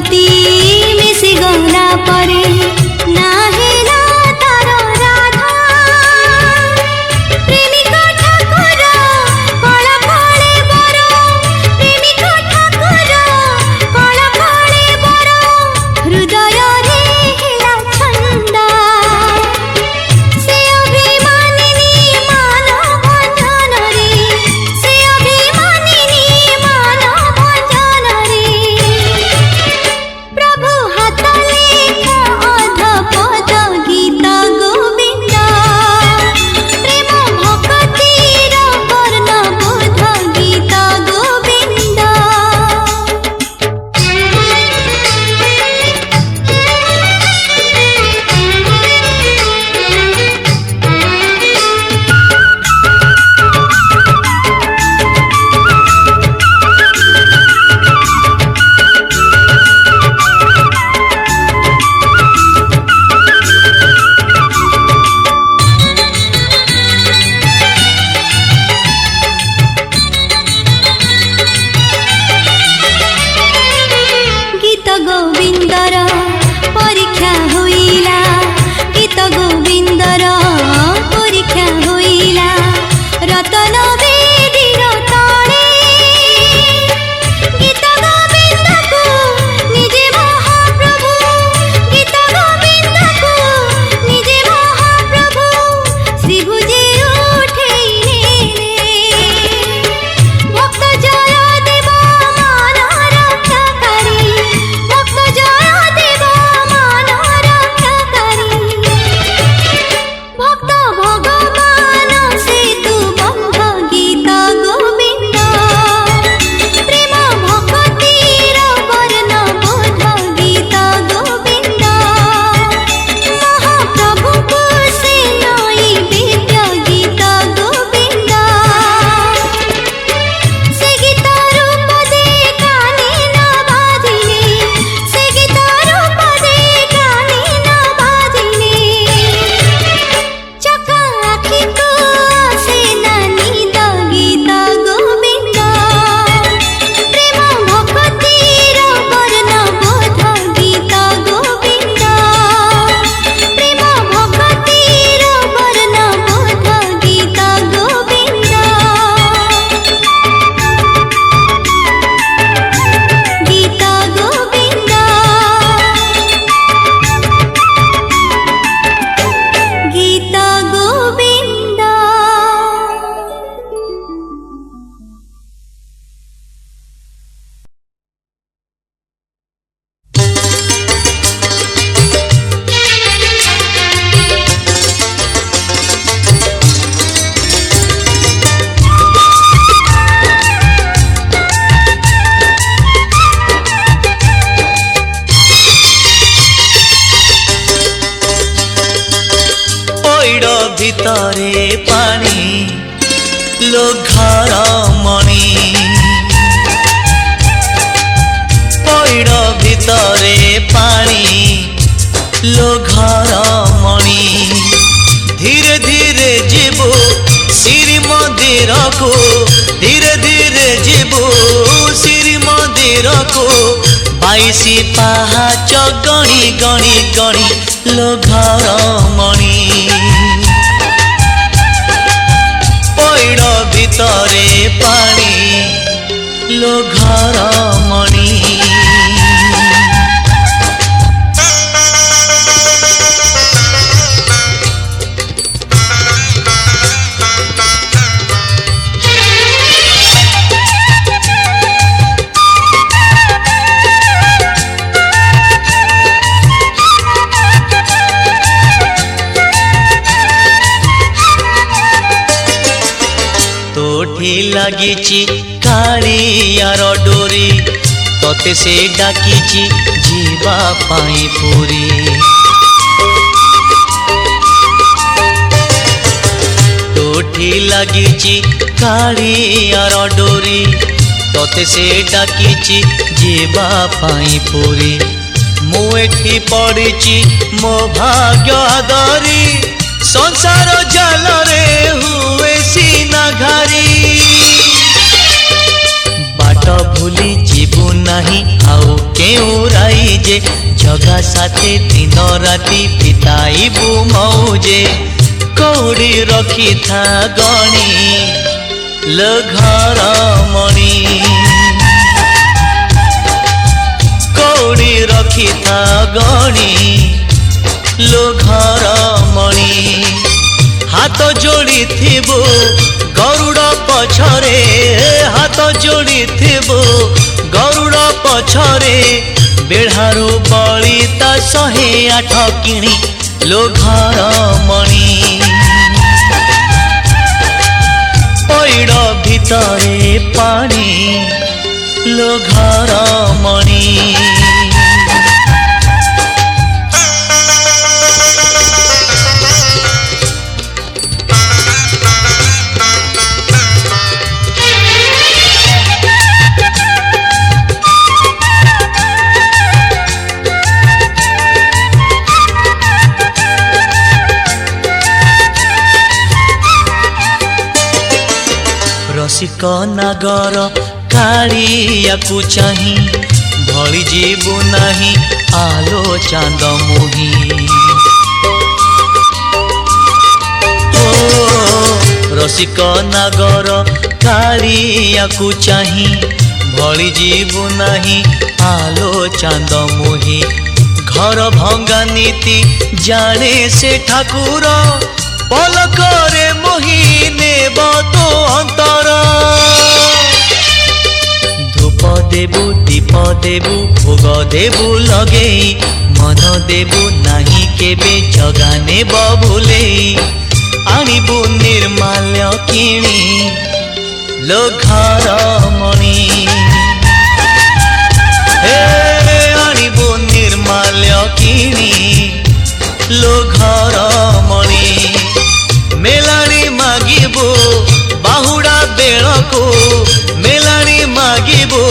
भगती मिसी गला परे नाहिला तार राधा प्रेमिक ठाकुर कल फले बर प्रेमिक ठाकुर कल फले बर हृदय रे हिला छंदा से अभिमानिनी मान भंजन रे से अभिमानिनी मान भंजन रे प्रभु हाथ लेखा अध पद गीत गोविंद प्रेम भक्तिर वर्ण बोध गीत गोविंद गीत गोविंदर परीक्षा होइला गीत गोविंदर परीक्षा होइला रतन बेदीर तले गीत गोविंद को निजे महाप्रभु गीत गोविंद को निजे महाप्रभु श्रीभुजे उठेइले भक्त जय देव मान रक्षाकारी भक्त जय देव मान रक्षाकारी भक्त भगवान सेतु बंध गीत गोविंद प्रेम भक्तिर वर्ण बोध गीत गोविंद महाप्रभु को से नैवेद्य गीत गोविंद से गीत रूप दे काने न बाधिले से गीत रूप दे काने न बाधिले चका आखि को से निद गीत गोविंद प्रेम भक्तिर वर्ण बोध गीत गोविंद प्रेम भक्तिर वर्ण बोध गीत गोविंद गीत गोविंद गीत गोविंद पइड भितरे पानी लो घर मणि पइड भितरे पानी लो घर मणि धीरे धीरे जीवो श्री मंदिर को धीरे धीरे जीवो श्री मंदिर को 22 पाहाच गणी गणी गणी लो घर मणि पइड भितरे पानी लो घर मणि तोठी लागिची कालियार डोरी तोते से डाकिची जीवा पाई पुरी तोठी लागिची कालियार डोरी तोते से डाकिची जीवा पाई पुरी मु एठी पड़िची मो भाग्य धरी संसार जाल रे हुए सीना घारी बाट भूली जीवु नहीं आउ चेउराई जे जगा साथे दिन राति बिताइबु मौजे कौड़ी रखी था गणी लो घर मणि कौड़ी रखी था गणी लो घर मणि हाथ जोड़ी थिबो गरुड़ पछरे हाथ जोड़ी थिबो गरुड़ पछरे बेढ़ारू बली ता 108 किणी लो घर मणि पैड़ भितरे पानी लो घर मणि रसिक नागर कालिया को चाही भली जीवु नाही आलो चांद मोही ओ रसिक नागर कालिया को चाही भली जीवु नाही आलो चांद मोही घर भंगा नीति जाने से ठाकुर पलकरे मोही नेब तो अंतर धूप देबु दीप देबु भोग देबु लगे मन देबु नाही केबे जगा नेब भूलेई आनिबु निर्माल्य किणी लो घर मणि आनिबु निर्माल्य किणी लो घर मणि मेलाणी मागिबो बाहुड़ा बेलको मेलाणी मागिबो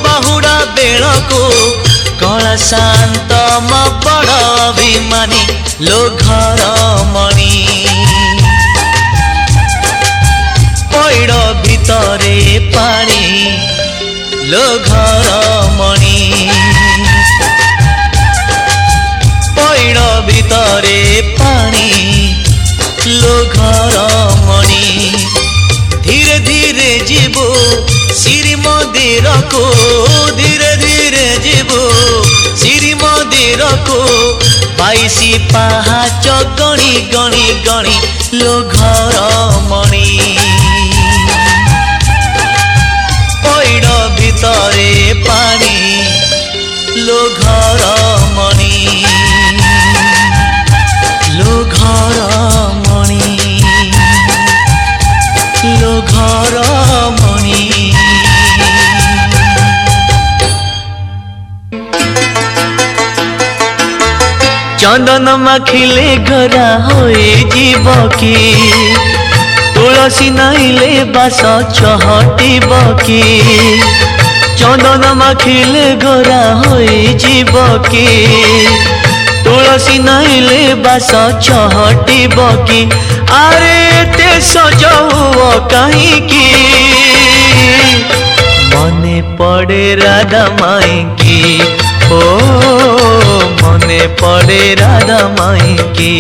बाहुड़ा बेलको कला शांत म बड़ अभिमानी लो घर मणि पैड़ भितरे पानी लो घर मणि पैड़ भितरे पानी लो घर मणि धीरे धीरे जीवो श्री मंदिर को धीरे धीरे जीवो श्री मंदिर को 22 पहाच गणी गणी गणी लो घर मणि पैड़ भितरे पानी लो घर मणि लो घर मणि लो घर मणि चंदन माखिले गरा होए जीव की तुलसी नाइले बास चहटिब की चंदन माखिले गरा होए जीव की तुलसी नाइले बास चहटिब की आरे ते सजौ कहीं की मने पड़े राधा माई की ओ मने पड़े राधा माई की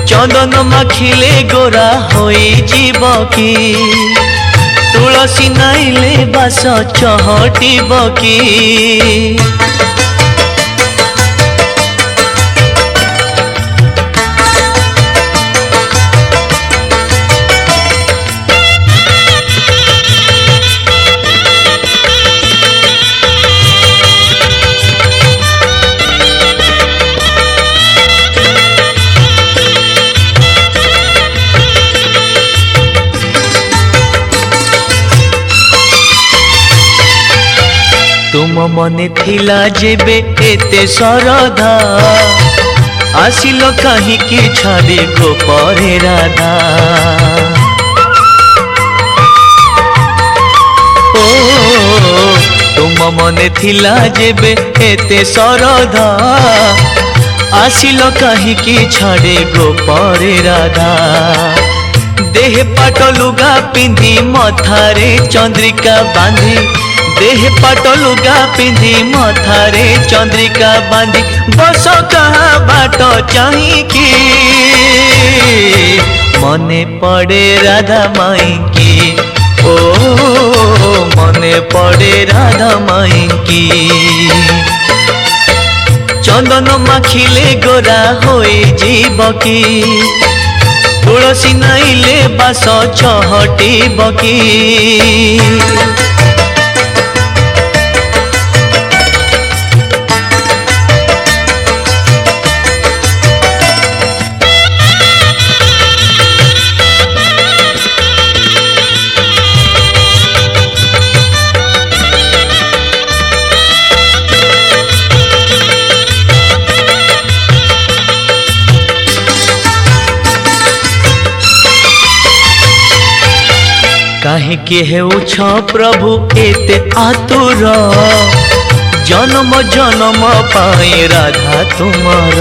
चंदन माखिले गोरा होई जीव की तुलसी नाइले बास चहटिब की तुम मने थिला जेबे एते सरधा आसिल कहीं की छाड़ी को परे राधा ओ तुम मने थिला जेबे एते सरधा आसिल कहीं की छाड़े गो परे राधा देह पाट लुगा पिंधि मथारे चंद्रिका बांधी देह पाट लुगा पिंधि मथारे चंद्रिका बांधी बस कहा बाट चाहिकी मने पड़े राधा माई की ओ मने पड़े राधा माई की चंदन माखिले गोरा होई जीव की तुलसी नाइले बास चहटी बकी काहेकि हेउछ प्रभु एते आतुर जन्म जन्म पाए राधा तुमर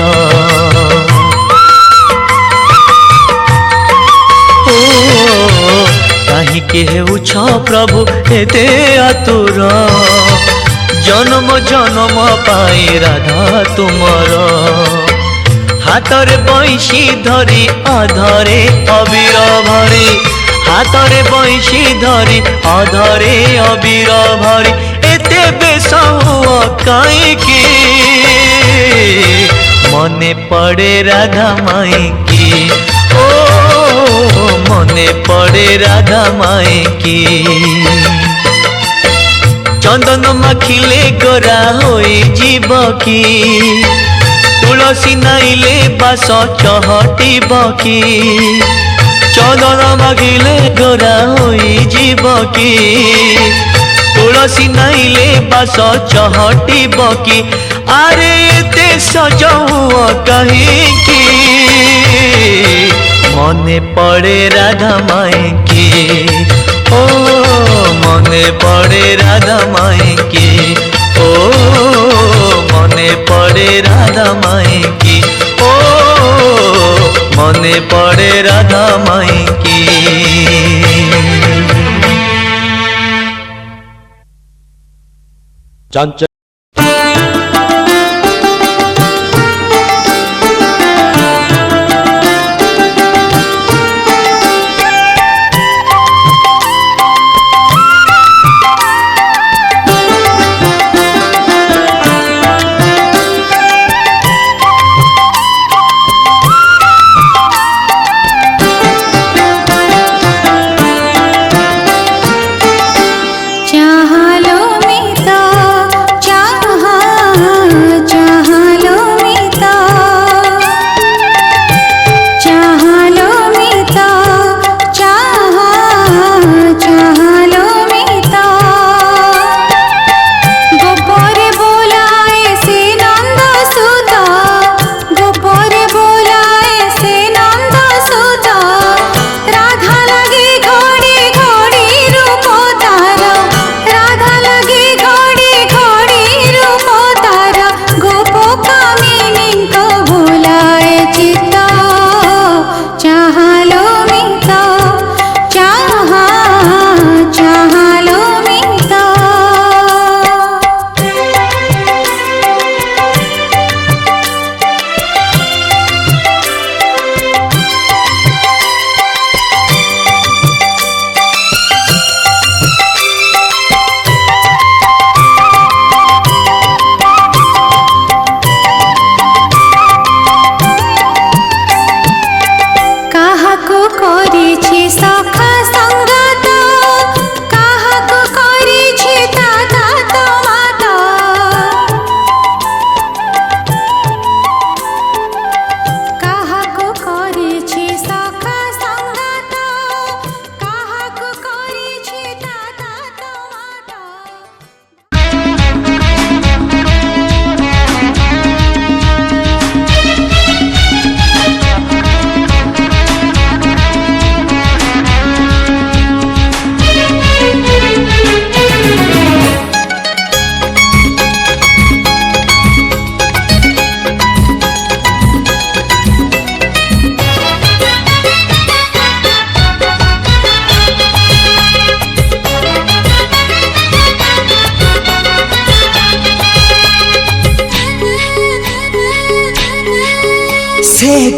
ओ काहेकि हेउछ प्रभु एते आतुर जन्म जन्म पाए राधा तुमर हाथरे बंशी धरी अधरे अबीर भरी हाथरे बंशी धरी अधरे अबीर भरी एते बेस कईकी मने पड़े राधा माई की ओ मने पड़े राधा माई की चंदन माखिले गोरा होई जीव की तुलसी नाइले बास चहटी बकी चंदन मागिले गोरा होई जीव की तुलसी नाइले बास चहटी बकी आरे ते सजऊ कहींकी मने पड़े राधा माई की ओ मने पड़े राधा माई की ओ मने पड़े राधा माई की ओ मने पड़े राधा माई की चंचल चाहलो मिता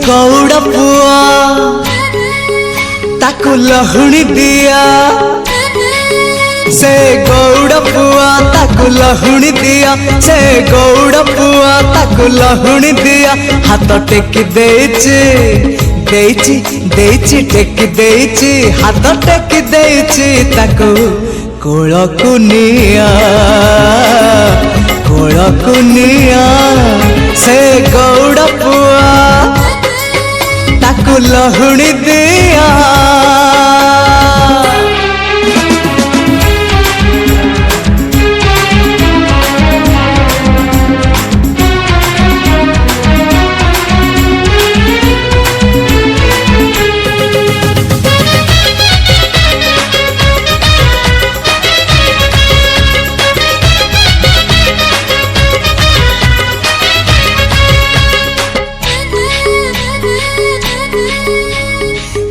गौड़ पुआ ताकू लहुणी दिया से गौड़ पुआ ताकू लहुणी दिया से गौड़ पुआ ताकू लहुणी दिया हाथ टेकी देची देची देची टेकी देची हाथ टेकी देची ताकू कोलकु निया से गौड़ पुआ ताकू लहुणी दिया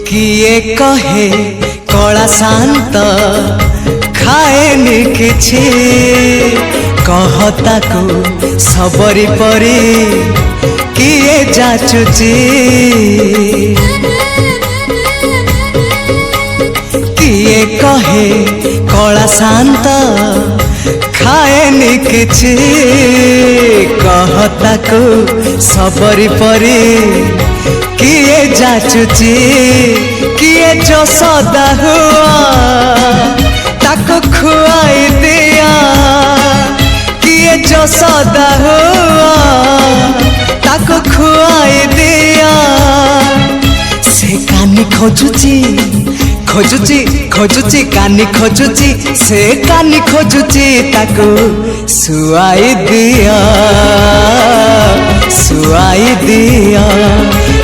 किए कहे कला शांत खाएनि किछि कहता को सबरी परी किए जाचुची किए कहे कला शांत खाएनि किछि कहता को सबरी परी किए जाचुची किए जो सदा हुआ ताको खुआई दिया किए जो सदा हुआ ताको खुआई दिया से कानी खोजुची खोजुची खोजुची कानी खोजुची से कानी खोजुची ताको सुआई दिया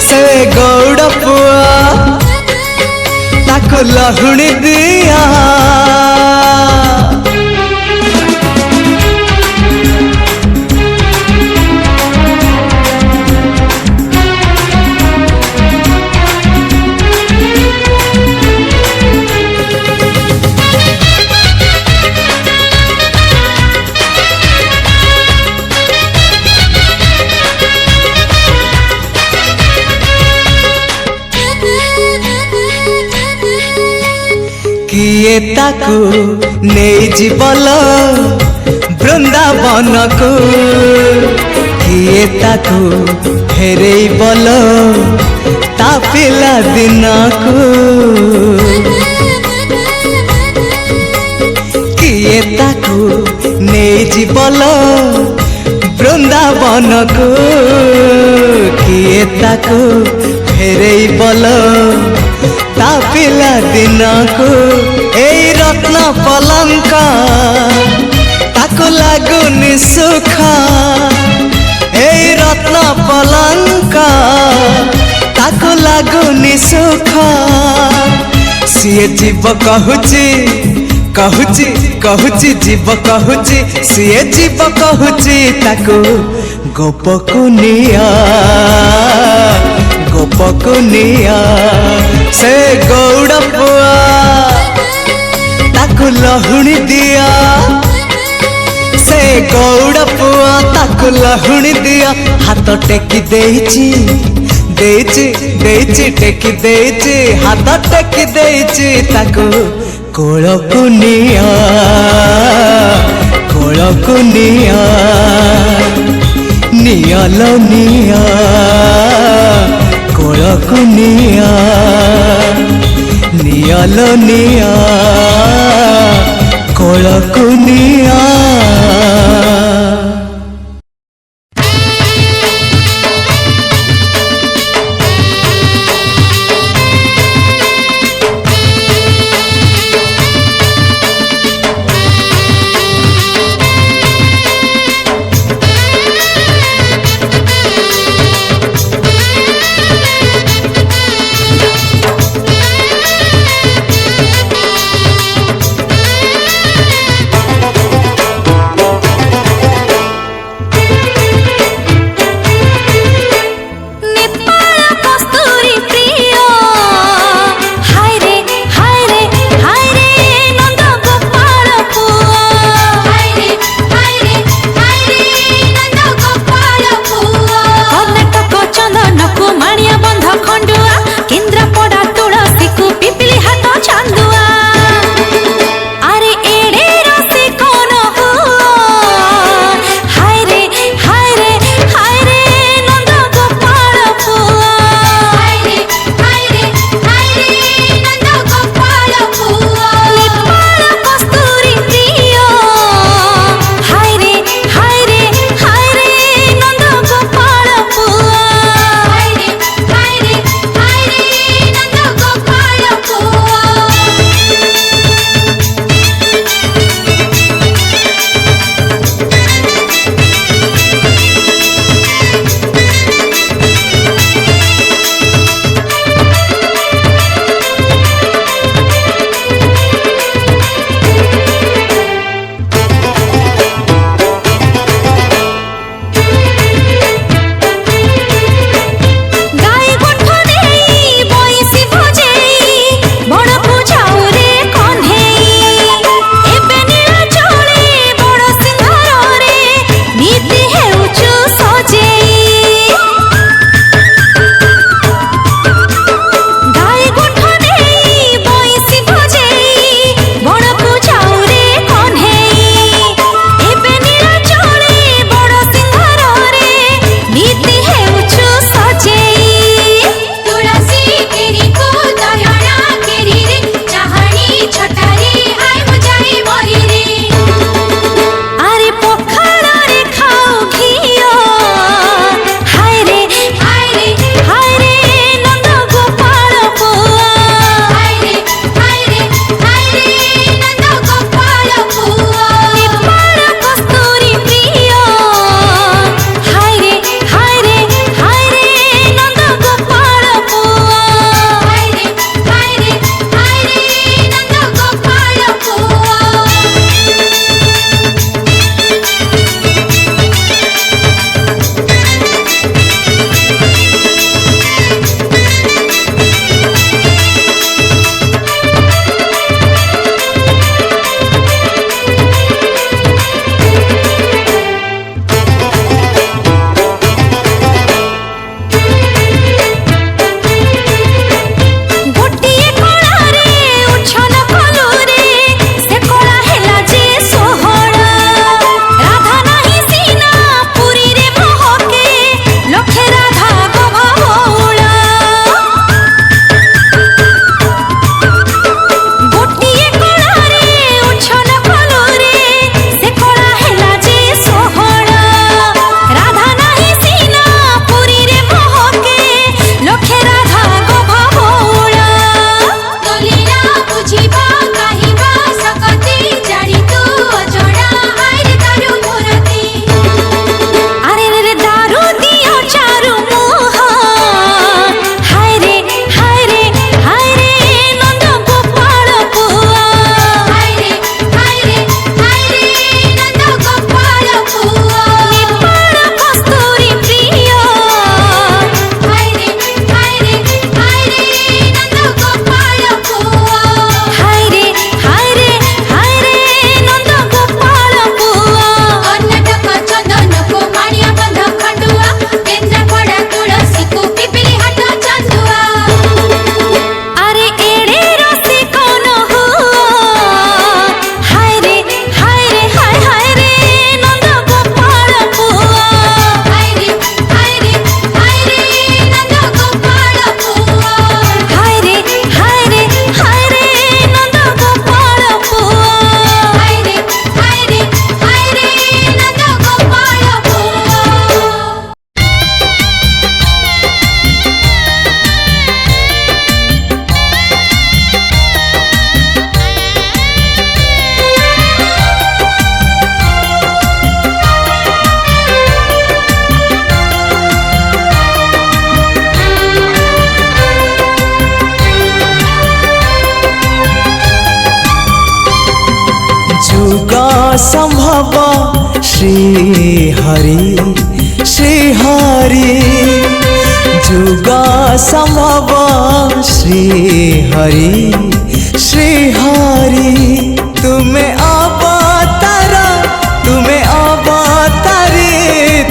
से गौड़ पुआ ताको लहुणी दिया किए ताकू नहीं जीवल वृंदावन को किए ताकू फेरे बल ता पिला दिन को किए ताकू नहीं जीवल वृंदावन को किए ताकू फेरे बल ता पिला दिन को एई रत्न पलंका ताको लागुनी सुख एई रत्न पलंका ताको लागुनी सुख सिए जीव कहूची कहूची कहूची जीव कहूची सिए जीव कहूची ताको गोपकु निया से गौड़ पुआ ताकू लहुणी दिया से गौड़ पुआ ताकू लहुणी दिया हाथ टेकी देची देची देची टेकी देची हाथ टेकी देची ताकू कोलकु निया नियालो निया कोलकु निया नियालो निया कोलकु निया संभव श्री हरि श्री हरि जुग संभव श्री हरि श्री हरि तुम्हें अवतार तुम्हें अवतारी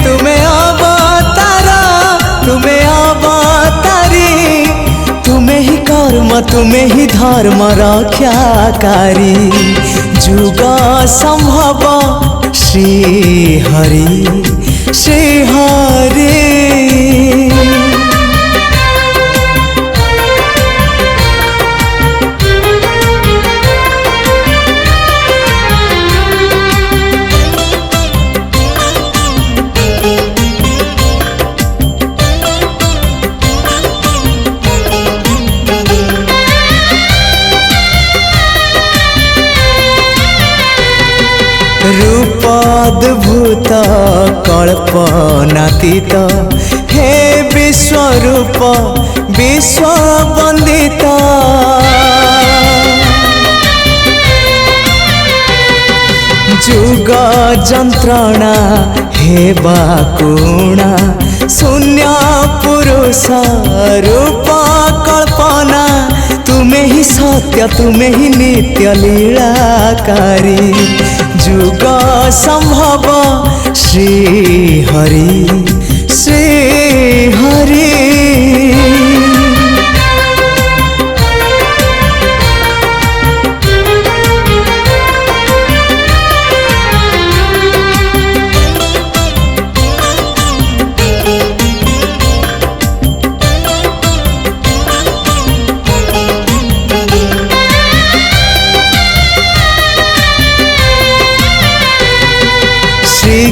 तुम्हें अवतार तुम्हें अवतारी तुम्हें ही कर्म तुम्हें ही धर्म रक्षाकारी जुग संभव श्री हरि श्री हरि रूपाद्भुत कल्पनातीत हे विश्वरूप विश्ववंदित जुग जंत्रणा हे बाकुणा शून्य पुरुष रूप कल्पना तुम्हें ही सत्य तुम्हें ही नित्य लीलाकारी जुग संभव श्री हरि श्री हरि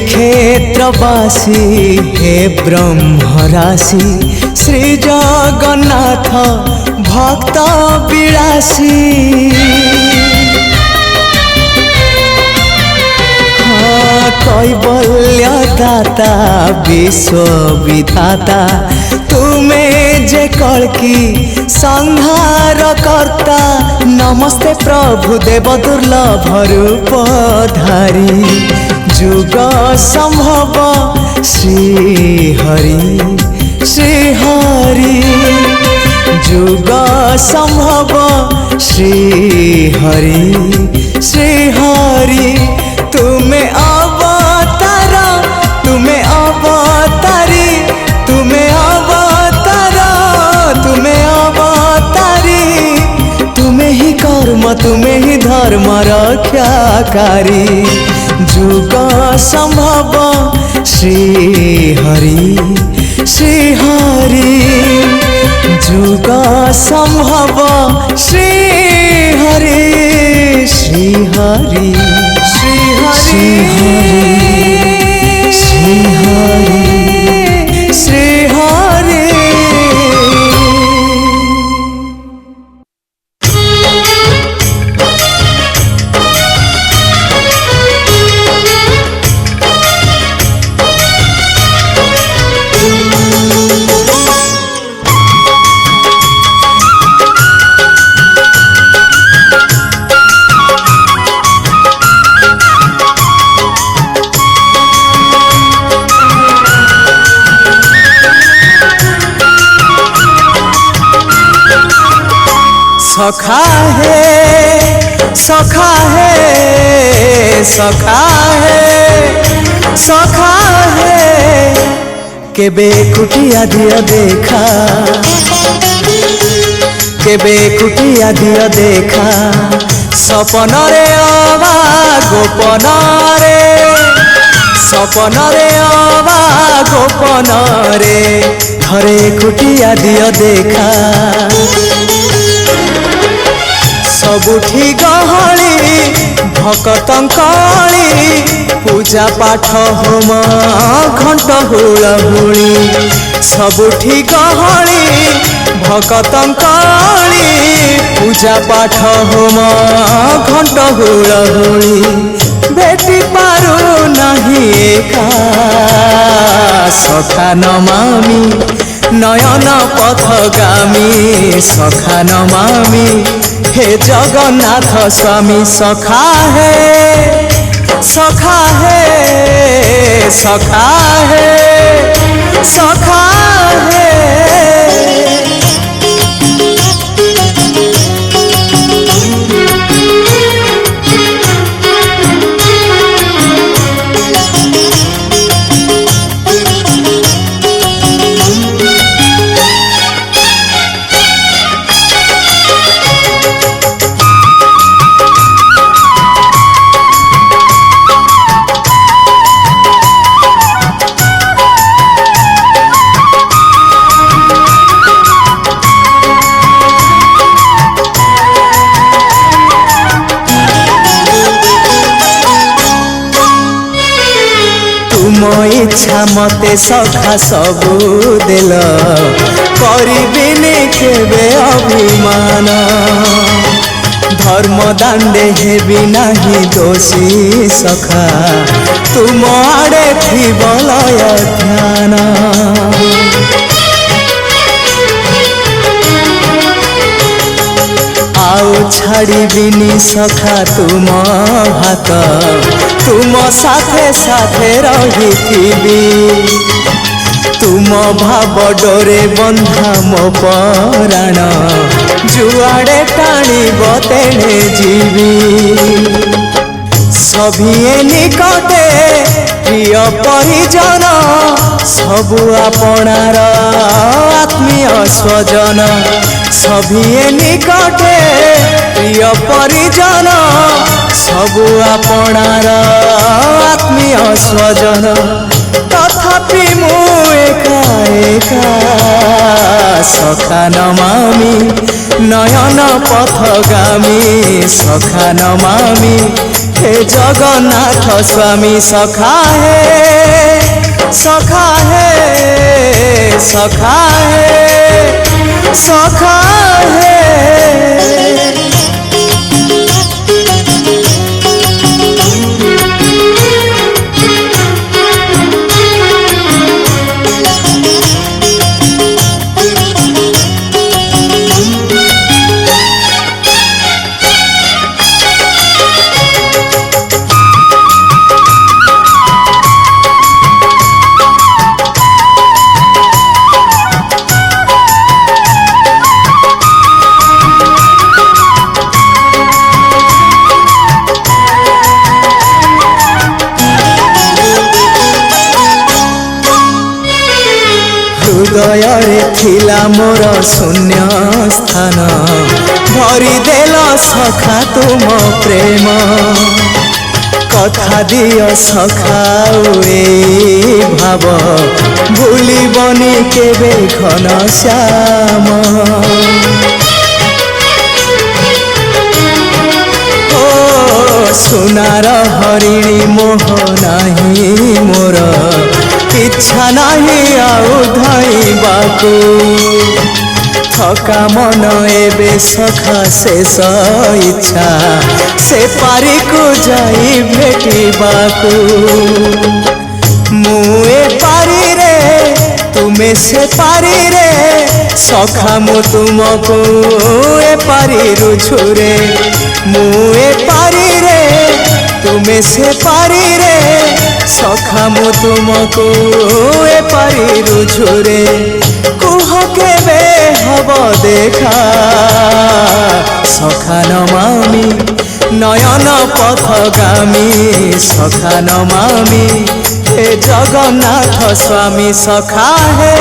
क्षेत्रवासी हे ब्रह्मराशि श्री जगन्नाथ भक्त विलासी कैवल्य दाता विश्व विधाता तुम्हें जे कल्कि संहार कर्ता नमस्ते प्रभु देव दुर्लभ रूप धारी जुग संभव श्री हरि श्री हरि जुग संभव श्री हरि श्री हरि तुम्हें अवतार तुम्हें अवतारी तुम्हें अवतार तुम्हें अवतारी तुम्हें ही कर्म तुम्हें ही धर्म रक्षाकारी जुग संभव श्री हरि श्री हरि जुग संभव श्री हरि श्री हरि श्री हरि श्री हरि श्री हरि सखा है सखा है सखा है सखा है केबे कुटिया दिया देखा केबे कुटिया दिया देखा सपन रे अबा गोपन रे सपन रे अबा गोपन रे थरे कुटिया दिया देखा सबुठी गहली भक्तंकली पूजा पाठ होम घंट हुलहुली सबुठी गहली भक्तंकली पूजा पाठ होम घंट हुलहुली भेटी पारू नहीं एका सखा नमामि नयन पथगामी सखा नमामि हे जगन्नाथ स्वामी सखा है सखा है सखा है सखा है। तुम इच्छा मते सखा सबू देल करिबिनी केबे अभिमान धर्म दांडे हेबी नाही दोषी सखा तुम आड़े थी बलय ध्यान आउ छाड़िबिनी सखा तुम हाथ तुम साथे साथे रहिथिबी तुम भाव डोरे बंधा मो पराण जुआड़े टाणिब तेणे जीवी सभिए निकटे प्रिय परिजन सबु आपणार आत्मीय स्वजन सभिए निकटे प्रिय परिजन सबु आपणार आत्मीय स्वजन तथापि मु एका एका सखा नमामि नयन पथगामी सखा नमामि हे जगन्नाथ स्वामी सखा है सखा है सखा है सखा है। हृदय थिला मोर शून्य स्थान भरी देल सखा तुम प्रेम कथा दिय सखा ए भाव भूलिबनी केबे घन श्याम ओ सुनार हरिणी मोह नाही मोर इच्छा नहीं आउ धइबाकू थका मन एबे सखा शेष इच्छा से पारी को जाई भेटिबाकू मुए पारी रे तुमे से पारी रे सखा मु तुमको ए पारी रुझुरे मुए पारी रे तुमे से पारी रे सखा मु तुमको ए पारी रुझुरे कुह केबे हब देखा सखा नमामि नयन पथगामी सखा नमामि हे जगन्नाथ स्वामी सखा है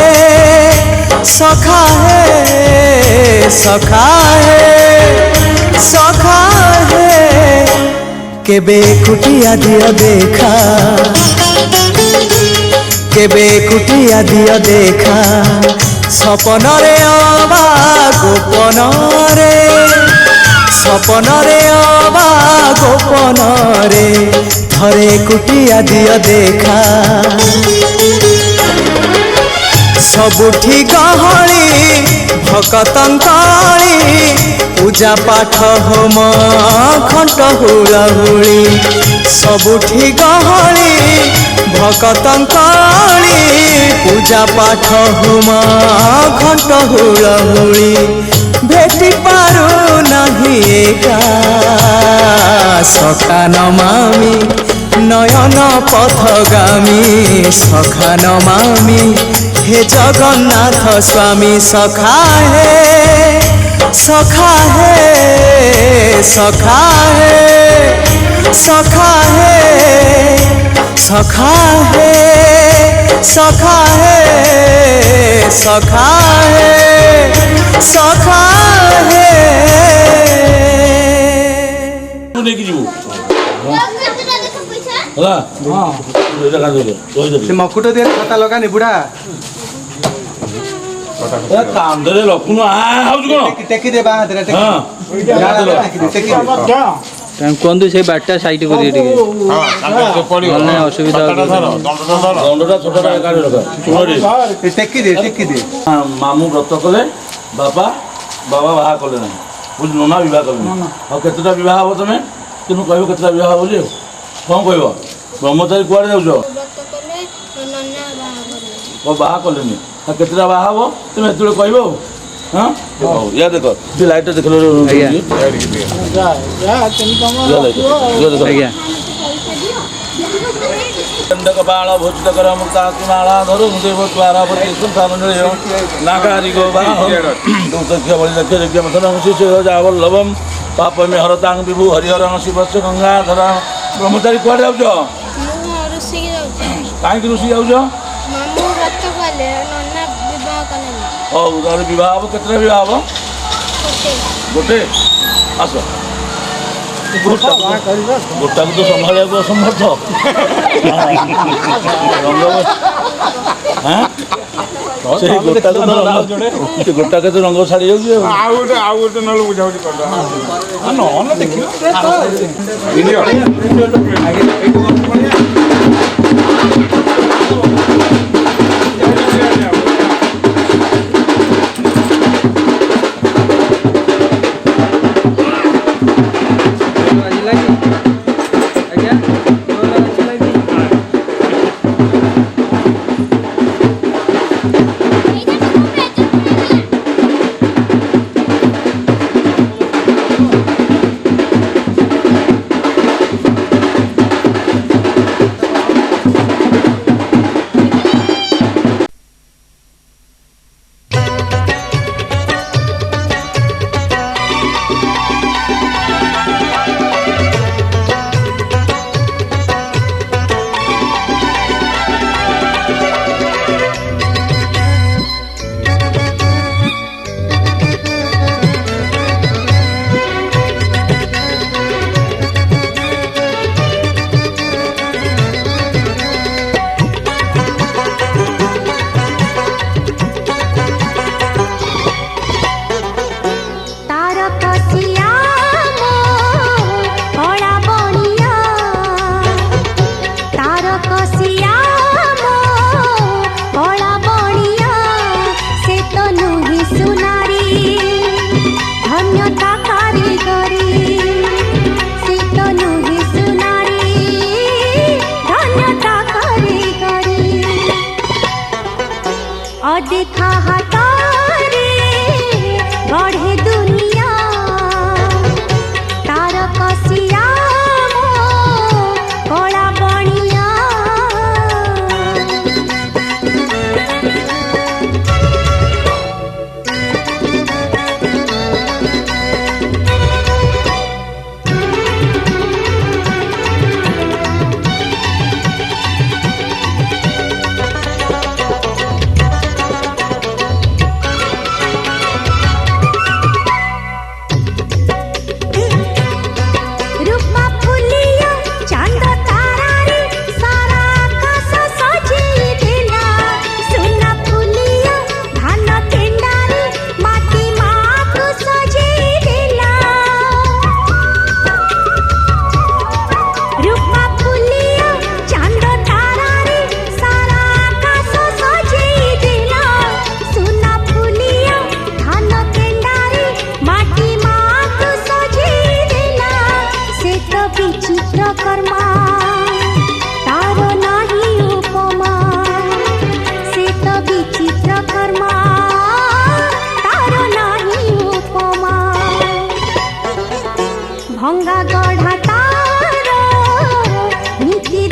सखा है सखा है सखा है केबे कुटिया दिया देखा केबे कुटिया दिया देखा सपन रे अबा गोपन रे सपन रे अबा गोपन रे थरे कुटिया दिया देखा सबुठी गहली भकतंकाली पूजा पाठ होम घंट हुलाहुली सबुठी गहली भकतंकाली पूजा पाठ होम घंट हुलाहुली भेटी पारू नहीं एका सखा नमामि নয়ন পথগামী সখা নমামি হে জগন্নাথ স্বামী সখা হে সখা হে সখা হে সখা হে সখা হে সখা হে সখা হে সখা হে ନେଇକି ଯିବୁ ହେଲା ସେ ମକୁଟ ଦିଏ ଛତା ଲଗାନି ବୁଢା କାନ୍ଧରେ ରଖୁନୁ ହଉଛି କଣ ଟେକି ଦେ ବାଁ ହାତରେ ଟେକି କୁହନ୍ତୁ ସେଇ ବାଟଟା ସାଇଟ୍ କରିବେ ଟିକେ ମାନେ ଅସୁବିଧା ଦଣ୍ଡଟା ଛୋଟଟା ଏକାଠି ରଖ ଟେକି ଦେ ମାମୁଁ ବ୍ରତ କଲେ ବାବା ବାହା କଲେ ନାହିଁ ବୁଝିଲୁ ନା ବିବାହ କଲେ ଆଉ କେତେଟା ବିବାହ ହବ ତମେ କିନ୍ତୁ କହିବ କେତେଟା ବିବାହ ବୋଲି ଆଉ କ'ଣ କହିବ ବ୍ରହ୍ମଚାରୀ କୁଆଡ଼େ ଯାଉଛ ବାହା କଲେନି ଆଉ କେତେଟା ବାହା ହବ ତମେ ସେତେବେଳେ କହିବ ଆଉ ହଁ ହଉ ୟା ଦେଖ ସେ ଲାଇଟ୍ଟା ଦେଖିଲ ଆଜ୍ଞା ବାଳ ଭୋଜିତ କର ମୁକ୍ତାକୁ ମାଳା ଧରୁ ଦେବ ନାଗାରି ଗୋ ବଳି ଲକ୍ଷ୍ୟ ମଥନ ଯାବଲ୍ଲଭମ ପାପମେ ହରତାଙ୍ଗ ବିଭୁ ହରିହର ଶିବସ୍ୟ ଗଙ୍ଗାଧର ବ୍ରହ୍ମଚାରୀ କୁଆଡ଼େ ଯାଉଛ କାହିଁକି ଋଷି ଯାଉଛ ହଉ ତାହେଲେ ବିବାହ ହବ କେତେଟା ବିବାହ ହବ ଗୋଟେ ଆସ ଗୋଟାକୁ ତ ସମ୍ଭାଳିବାକୁ ଅସମର୍ଥ ସେଇ ଗୋଟାକେ ତ ରଙ୍ଗ ଛାଡ଼ି ଯାଉଛି ଆଉ ଗୋଟେ ନହେଲେ ବୁଝାବୁଝି କରିଦେବା ନହେଲେ ଦେଖିବ देखा हातारे बढ़े दुनिया तार कसिया कला बणिया भंगा गढ़ा तार नीति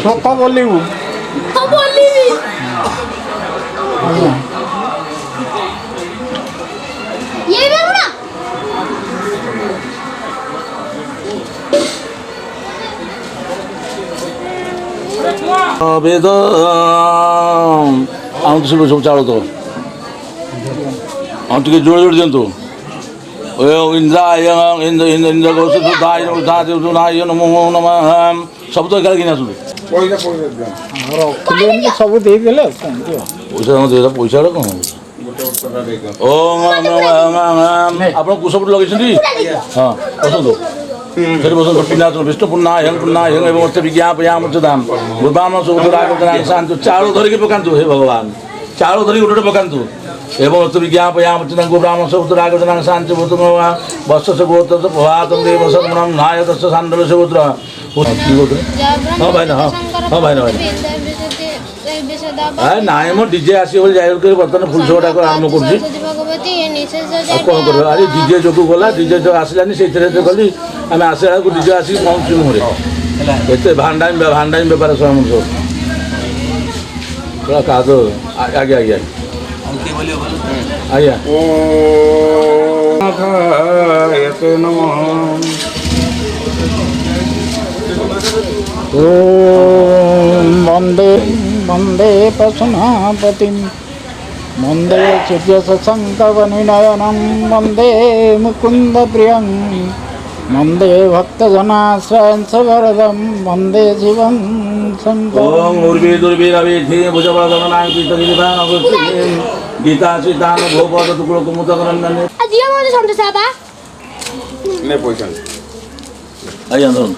ସତ ବୋଲିବୁ ହଁ ବୋଲିବି। ये भी बड़ा ବେଦ ଆଉ ସବୁ ସବୁ ଚାଉଳ ତ ଆଉ ଟିକେ ଜୋର ଜୋର ଦିଅନ୍ତୁ ସବୁ ତ ଏକାବେଳେ କିଣି ଆସନ୍ତୁ ପଇସା ପଇସା ଦିଅ ରଖିଲେ ସବୁ ଦେଇଦେଲେ ଆଉ କ'ଣ ଦିଅ ପଇସା ପଇସା କ'ଣ ଓ ଆପଣ କୁଶପୁର ଲଗେଇଛନ୍ତି ହଁ ବସନ୍ତୁ ସେଠି ବସନ୍ତୁ ପିଲା ବିଷ୍ଣୁ ପୂର୍ଣ୍ଣା ହେନ ପୂର୍ଣ୍ଣା ହେନ ଏବଂ ବିଜ୍ଞା ପୟା ମୁଦାମ ଭୂବାମ ଶାନ୍ତୁ ଚାଉଳ ଧରିକି ପକାନ୍ତୁ ହେ ଭଗବାନ ଚାଉଳ ଧରିକି ଗୋଟେ ଗୋଟେ ପକାନ୍ତୁ ଏବଂ ବିଜ୍ଞା ପୟା ମୁଦାମ ଗୋବ୍ରାହ୍ମ ସବୁରାଗନା ଶାନ୍ତି ଭୂତ ବର୍ଷ ଗୋତ ପ୍ରଭାତମ ଦେବ ସର୍ମଣମ ନାୟ ଦଶ ସାଣ୍ଡବ ସବୁତ୍ର ହଁ ଭାଇ ହଁ ହଁ ଭାଇ ଭାଇ ନାଇଁ ମୋ ଡିଜେ ଆସିବ ବୋଲି ଯାଇ କରି ବର୍ତ୍ତମାନ ଫୁଲ ଶୋଟାକୁ ଆରମ୍ଭ କରୁଛି ଆଉ କ'ଣ କରିବ ଆରେ ଡିଜେ ଯୋଗୁଁ ଗଲା ଡିଜେ ଯୋଉ ଆସିଲାନି ସେଇଥିରେ ଗଲି ଆମେ ଆସିଲା ବେଳକୁ ଡିଜେ ଆସିକି ପହଞ୍ଚୁଛୁ ମୁହଁରେ ଏତେ ଭାଣ୍ଡାମି ବେପାର ସବୁ ମଣିଷ କାଦ ଆଜ୍ଞା ଆଜ୍ଞା ଆଜ୍ଞା ଏତେ ନମ वन्दे वन्दे पशुनापतिं वन्दे सूर्यशशङ्कवनिनयनं वन्दे मुकुन्दप्रियं वन्दे भक्तजनाश्रयं सवरदं वन्दे शिवं शङ्करम् गीता सीतान भोपद तुकुमुदकरंदने আজিও মনে সন্তোষ বাবা নে পয়সা ଆଜ୍ଞା ଧରନ୍ତୁ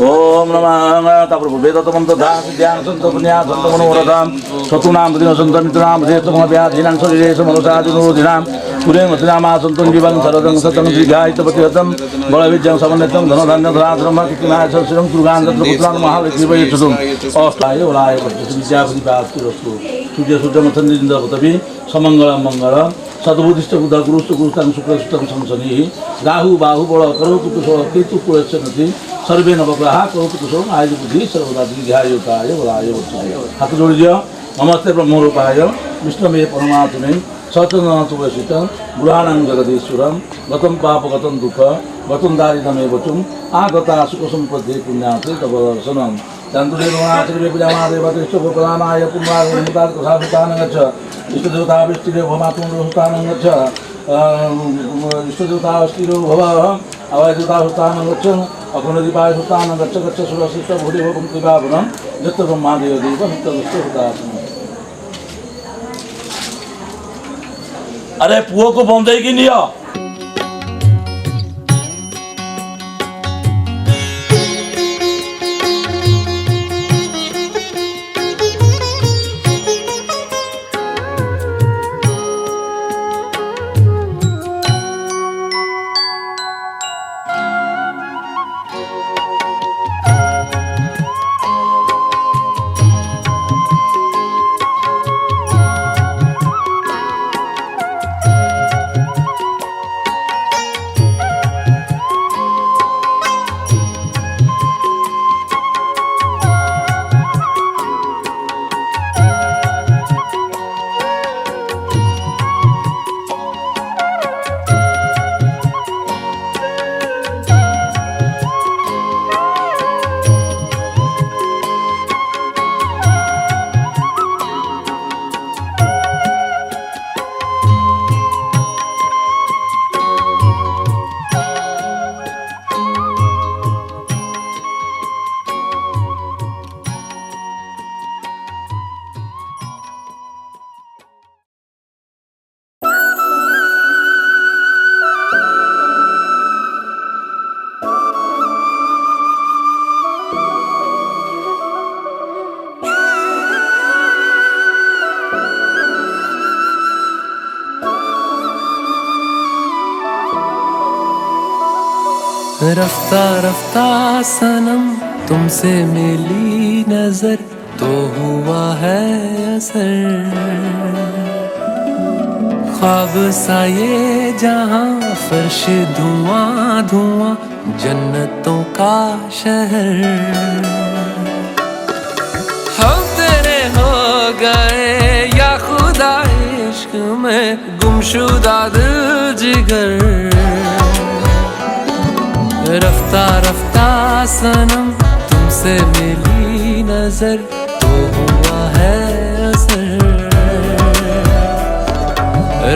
ओम नमः तापर वेदतमंत दास ध्यान संत पुण्या संत मनोरथाम शत्रुनाम दिनो संत मित्रनाम देतम व्याधिनां शरीरेश मनोसादिनोदिनाम पुरे मतिनामा संतन जीवन सरदं सतं दीर्घायितपतिहतं बलविद्यं समन्वितं धनधान्य धराधर्म कीर्तनाय सरसिरं दुर्गां दत्तपुत्रां महालक्ष्मीवै चतुं अष्टाय वलाय विद्यापतिपास्तिरस्तु सूर्य सूर्यमथन्द्रिन्द्रपतपि समंगलम मंगलम सद्बुद्धिष्ट बुद्ध गुरुष्ट गुरुष्टां शुक्लष्टं संसनि राहु बाहु बल करोतु कुशो केतु कुलच्छनति सर्वे नवग्रहा करोतु कुशो आयु बुद्धि सर्वदा दीर्घायुताय बलाय वत्साय हाथ जोड़ दियो नमस्ते ब्रह्मरूपाय विष्णवे परमात्मने सचंदनाथवसित बुढ़ानं जगदीश्वरं गतं पाप गतं दुःख गतं दारिद्र्यमेव तुम आगता सुख संपत्ति पुण्याते तव दर्शनम् चंद्रदेवनाचर्य पूजामादेवतिष्ठ गोपदानाय पुण्यमुदात कथाभितानं गच्छ इष्टदेवता विष्टिदेव भवात्मदेवतानं गच्छ इष्टदेवता विष्टिदेव भव अवयदेवता सुतानं गच्छ अग्निदीपाय सुतानं गच्छ गच्छ सुरशिष्ट भूदेव पंक्तिभावनं यत्र ब्रह्मादेव देव नित्यदुष्टहुतासनं। अरे पुओ को बंदे की नियो रफ्ता रफ्ता सनम तुमसे मिली नजर तो हुआ है असर ख्वाब सा ये जहां फर्श धुआं धुआं जन्नतों का शहर गए या खुदा इश्क में गुमशुदा दिल जिगर। रफ्ता रफ्ता सनम तुमसे मिली नजर तो हुआ है असर।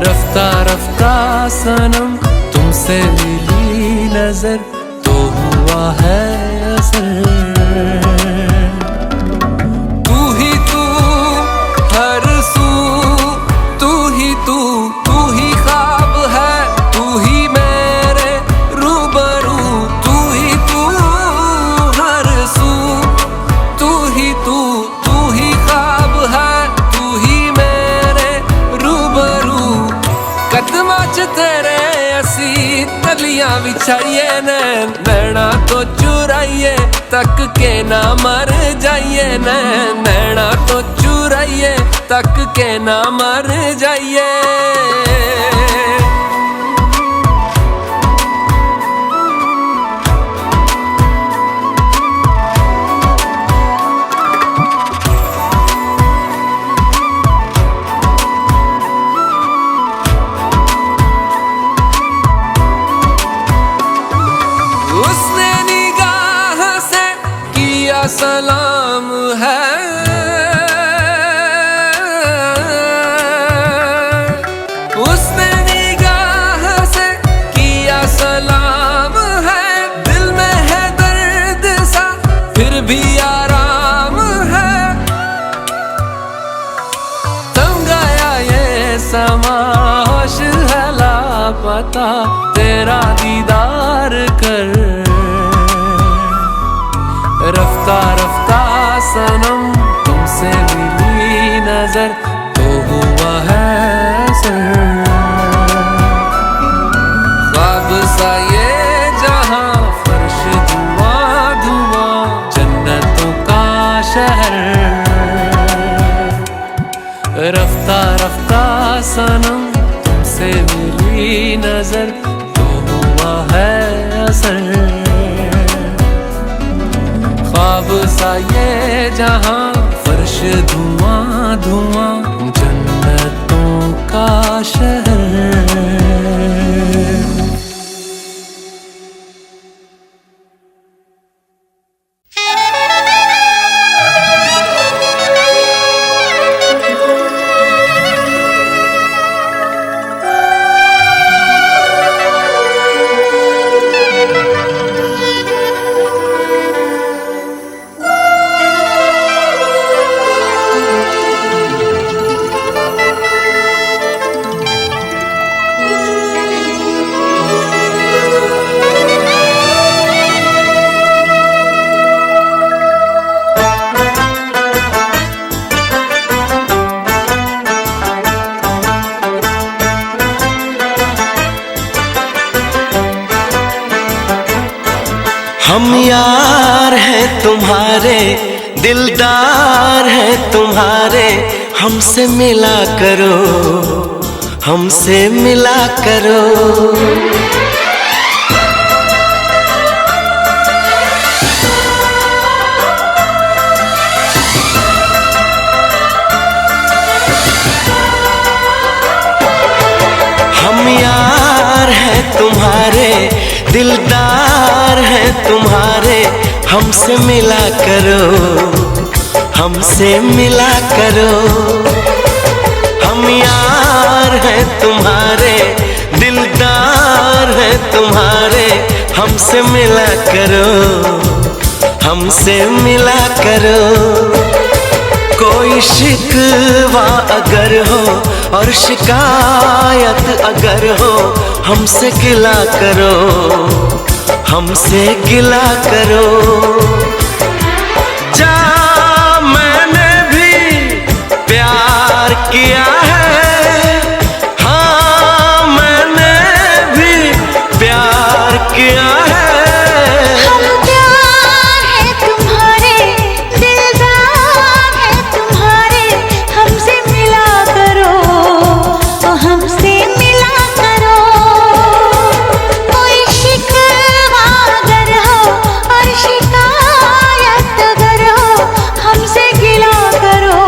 रफ्ता रफ्ता सनम तुमसे मिली नजर तो हुआ है असर। तू ही तू हर सू, तू ही तू ख्वाब है, तू ही मेरे रूबरू। तू ही तू हर सू, तू ही ख्वाब है, तू ही मेरे रूबरू। कदमां च तेरे असी तलियां बिछाइए, नैना तो चुराइए तक के ना मर जाइए। नैना तो चुराइए तक के ना मर जाइए। उसने निगाह से किया सलाम है, उसने निगाह से किया सलाम है। दिल में है दर्द सा फिर भी आराम है। तंग आया ये समा होश है लापता तेरा दीदार कर। रफ्ता रफ्ता सनम तुमसे मिली नजर तो हुआ है असर। ख्वाब सा ये जहां फर्श धुआं धुआं जन्नतों का शहर। रफ्ता रफ्ता सनम तुमसे मिली नजर तो हुआ है असर। ख्वाब सा ये जहां फर्श धुआं धुआं जन्नतों का शहर। हम यार हैं तुम्हारे, दिलदार हैं तुम्हारे, हमसे मिला करो, हमसे मिला करो। हम यार हैं तुम्हारे, दिलदार हैं तुम्हारे, हमसे मिला करो, हमसे मिला करो। हम यार हैं तुम्हारे, दिलदार हैं तुम्हारे, हमसे मिला करो, हमसे मिला करो। कोई शिकवा अगर हो और शिकायत अगर हो, हमसे गिला करो, हमसे गिला करो। जा मैंने भी प्यार किया है, हाँ मैंने भी प्यार किया है। हम प्यार है तुम्हारे, दिलदार है तुम्हारे, हमसे मिला करो, हमसे मिला करो। कोई शिकवा अगर हो और शिकायत अगर हो, हमसे गिला करो,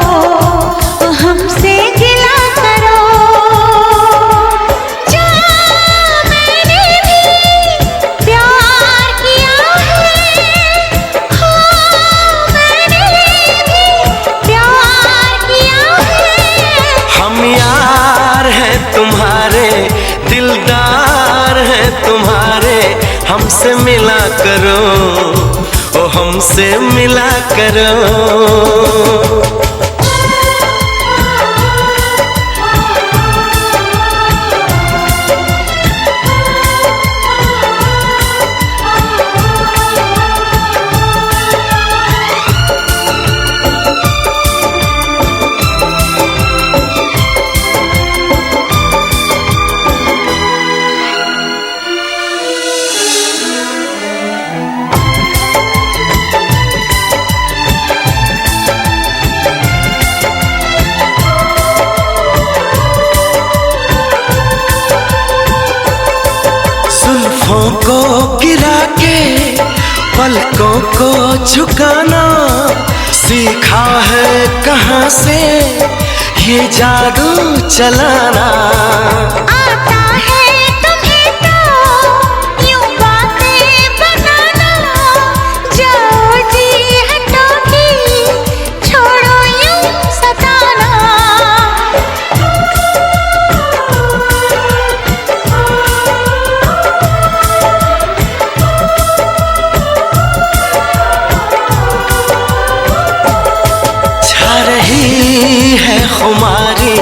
करो, ओ हमसे मिला करो। जुल्फों को गिरा के पलकों को झुकाना सीखा है कहाँ से ये जादू चलाना। आता है तुम्हें तो यूं बातें बनाना, जाओ जी हटोगी छोड़ो यूं सताना। छा रही है खुमारी,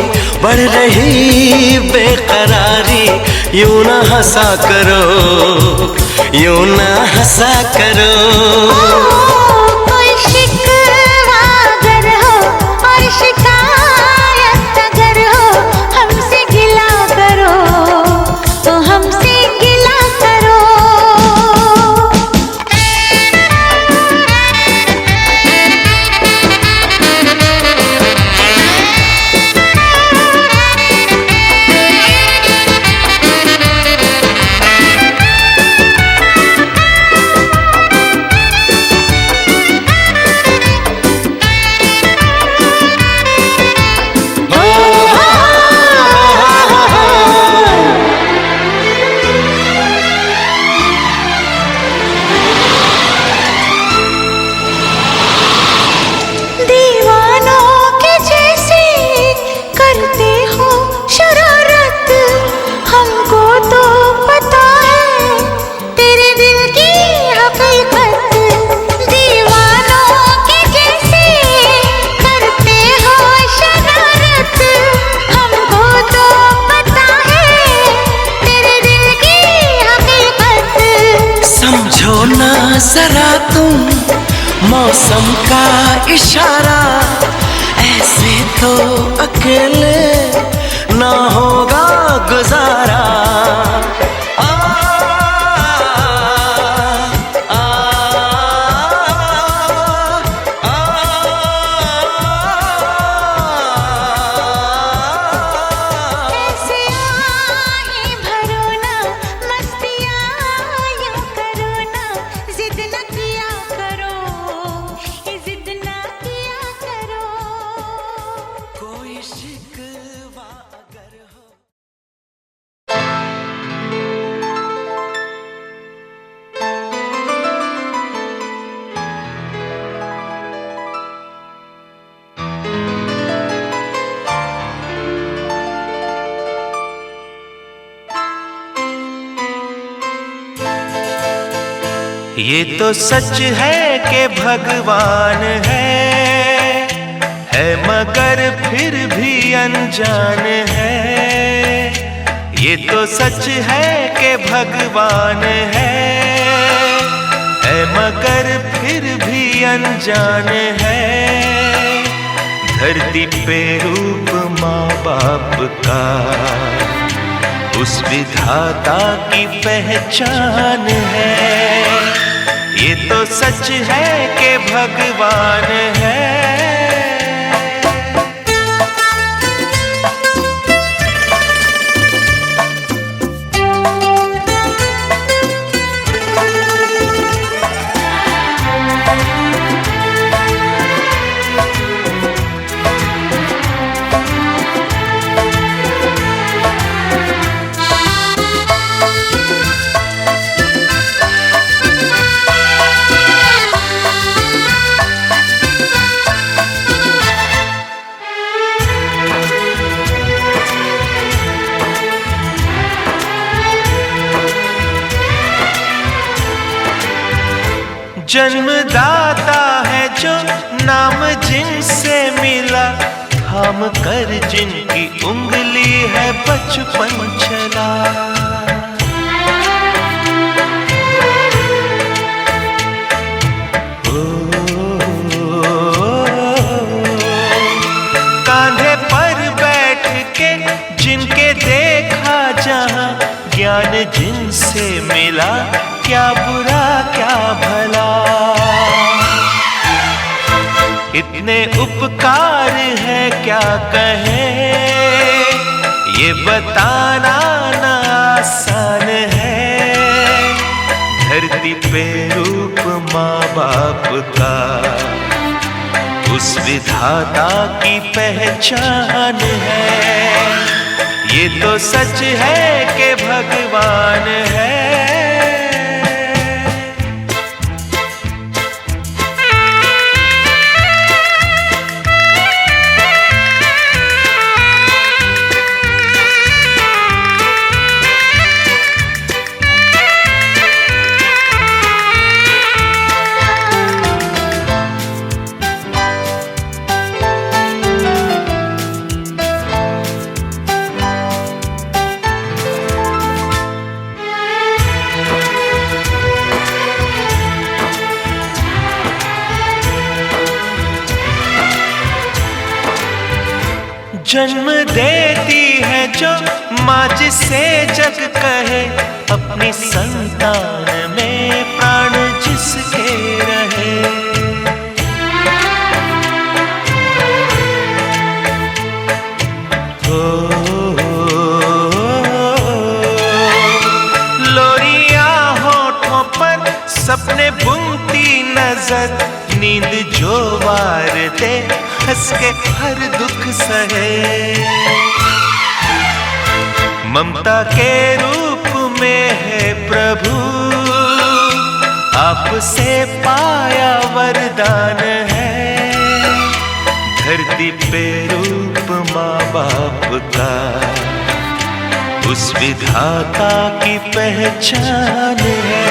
बढ़ रही बेकरारी, यूं ना हंसा करो, यूं ना हंसा करो। कोई शिकवा अगर हो और शिकायत अगर हो, हमसे गिला करो तो हमसे गिला करो। दीवानों के जैसे करते हो शरारत, हमको तो पता है तेरे दिल की हकीकत। दीवानों के जैसे करते हो शरारत, हमको तो पता है तेरे दिल की हकीकत। समझो ना जरा तुम मौसम का इशारा, ऐसे तो अकेले ना होगा गुजारा। आ, आ, आ, आ, ऐसे आहें भरो ना, मस्तियाँ यूं करो ना, जिद न किया करो, जिद न किया करो। कोई शिकवा अगर हो। ये तो सच है कि भगवान है मगर फिर भी अनजान है। ये तो सच है कि भगवान है मगर फिर भी अनजान है। धरती पे रूप माँ बाप का उस विधाता की पहचान है। ये तो सच है कि भगवान है। जन्मदाता है जो नाम जिनसे मिला, थाम कर जिनकी उंगली है बचपन चला। कांधे पर बैठ के जिनके देखा जहां, ज्ञान जिनसे मिला, क्या बुरा क्या भला। इतने उपकार है क्या कहें, ये बताना ना आसान है। धरती पे रूप माँ बाप का, उस विधाता की पहचान है। ये तो सच है कि भगवान है। जन्म देती है जो माँ जिसे जग कहे, अपनी संतान में प्राण जिसके रहे। लोरियां होठों पर सपने बुनती नजर, नींद जो वार दे हंस के हर दुख सहे। ममता के रूप में है प्रभु, आपसे पाया वरदान है। धरती पे रूप माँ बाप का, उस विधाता की पहचान है।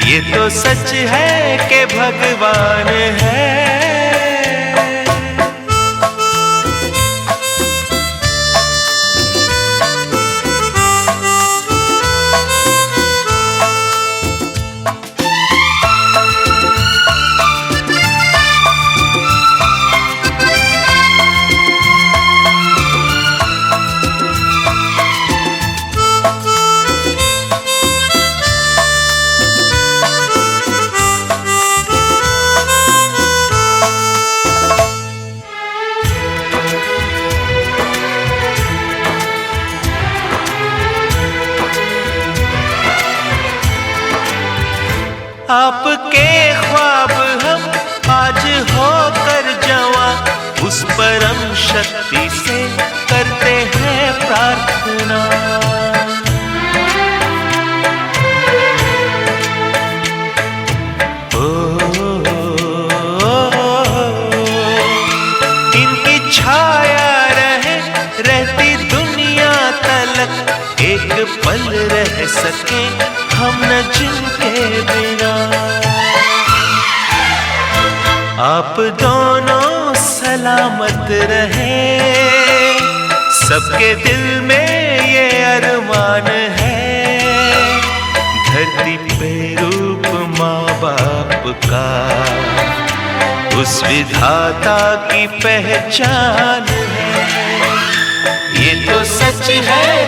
ये तो सच है कि भगवान है। आपके ख्वाब हम आज होकर जवां, उस परम शक्ति से करते हैं प्रार्थना। इनकी छाया रहे रहती दुनिया तलक, एक पल रह सके हम न जिनके बिना। आप दोनों सलामत रहे, सबके दिल में ये अरमान है। धरती पे रूप माँ बाप का, उस विधाता की पहचान है। ये तो सच है